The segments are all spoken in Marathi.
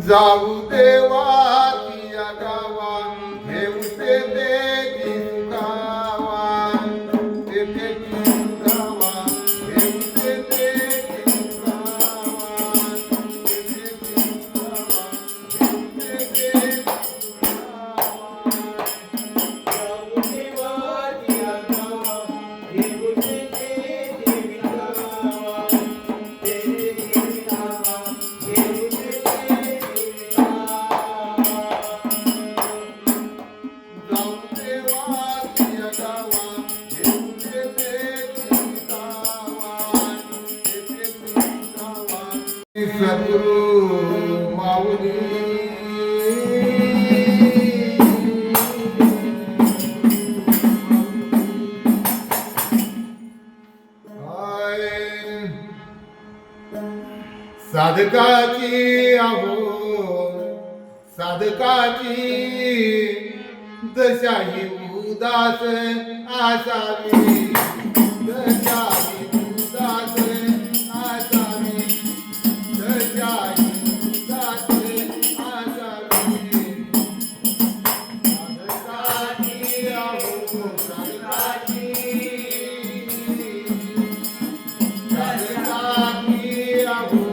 जाऊ देवाच्या गावा घेऊ तेथे सुखावा तेथे सुखावा घेऊ तेथे सुखावा तेथे सुखावा घेऊ तेथे सुखावा जाऊ देवाच्या गावा घेऊ तेथे सुखावा तेथे सुखावा सद्गुरु माऊली साधकाची आहो साधकाची दशाही उदास आसावी दशाही उदास आसावी दशाही उदास आसावी साधकाची आहो साधकाची साधकाची आहो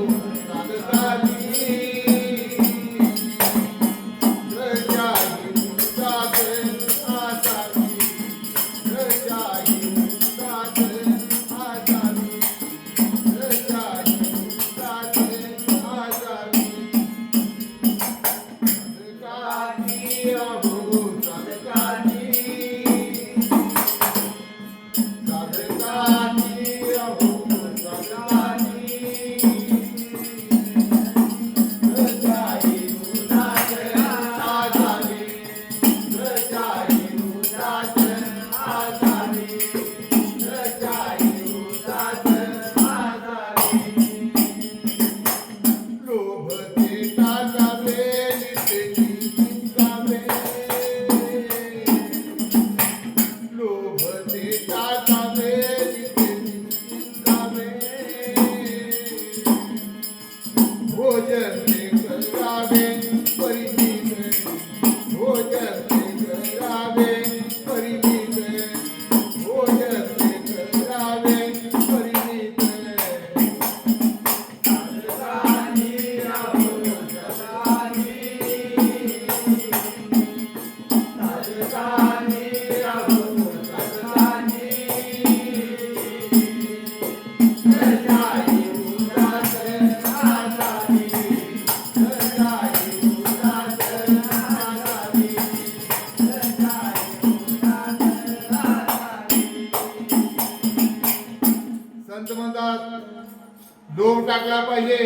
लोभ टाकला पाहिजे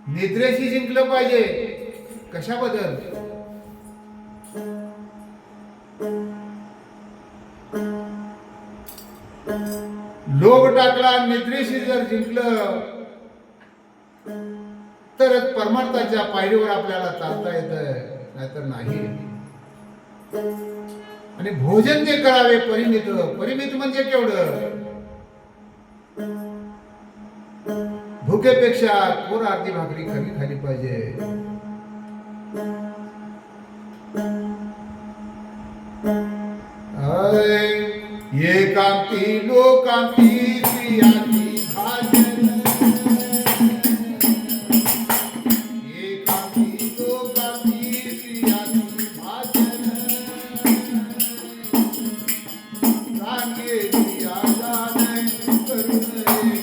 निद्रेशी जिंकलं पाहिजे कशाबद्दल लोभ टाकला निद्रेशी जर जिंकलं तरच परमार्थाच्या पायरीवर आपल्याला चालता येतं नाहीतर नाही आणि भोजन जे करावे परिमित परिमित म्हणजे केवढं भुकेपेक्षा कोर अर्धी भाकरी कमी खाली पाहिजे एकांती लोकांती स्त्रियांची भाजन एकांती लोकांती स्त्रियांची भाजन रांगेची आजान करू नये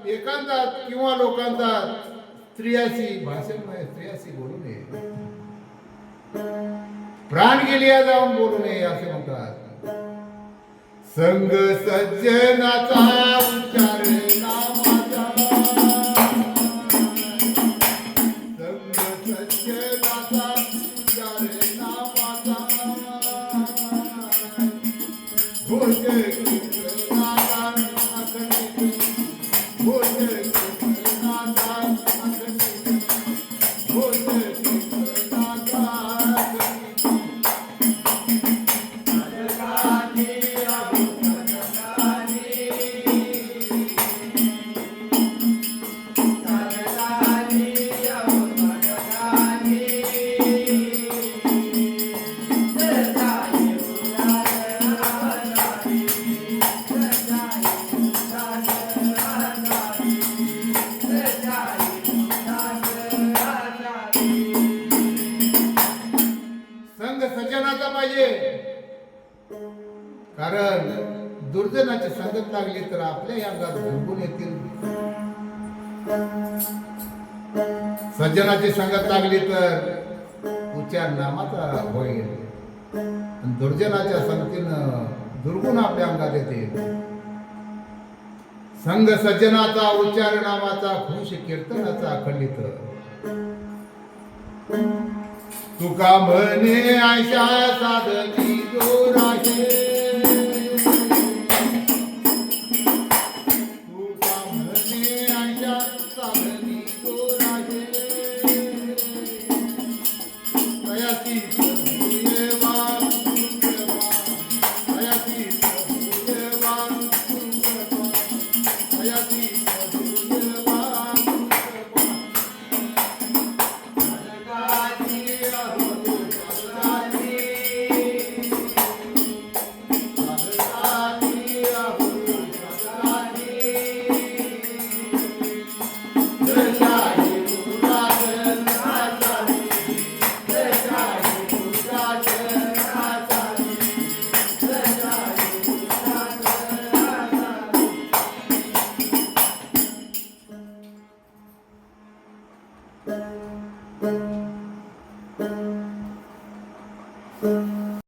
एकांतात किंवा लोकांतात स्त्रियाशी भाषण स्त्रियाशी बोलू नये प्राण गेलिया जाऊन बोलू नये असे म्हणतात. संग सज्जनाचा उच्चार नामाचा, संग सज्जनाचा उच्चार नामाचा, घोष कीर्तनाचा अखंडित, घोष कीर्तनाचा अखंडित, घोष कीर्तनाचा अखंडित. संघ सज्जनाचा पाहिजे, कारण दुर्जनाची संगत लागली तर आपल्या अंगात झुंबून येतील. सज्जनाची संगत लागली तर उच्चार नामाचा होईल, आणि दुर्जनाच्या संगतीनं दुर्गुण आपल्या अंगात येते. संघ सज्जनाचा उच्चार नामाचा, घोष कीर्तनाचा अखंडित. तुका म्हणे आशा साधनी जोराशे, तुका म्हणे आशा साधनी जोराशे, तयासी प्रभुदेवान कृपा, तयासी प्रभुदेवान कृपा, तयासी प्रभुदेवान कृपा.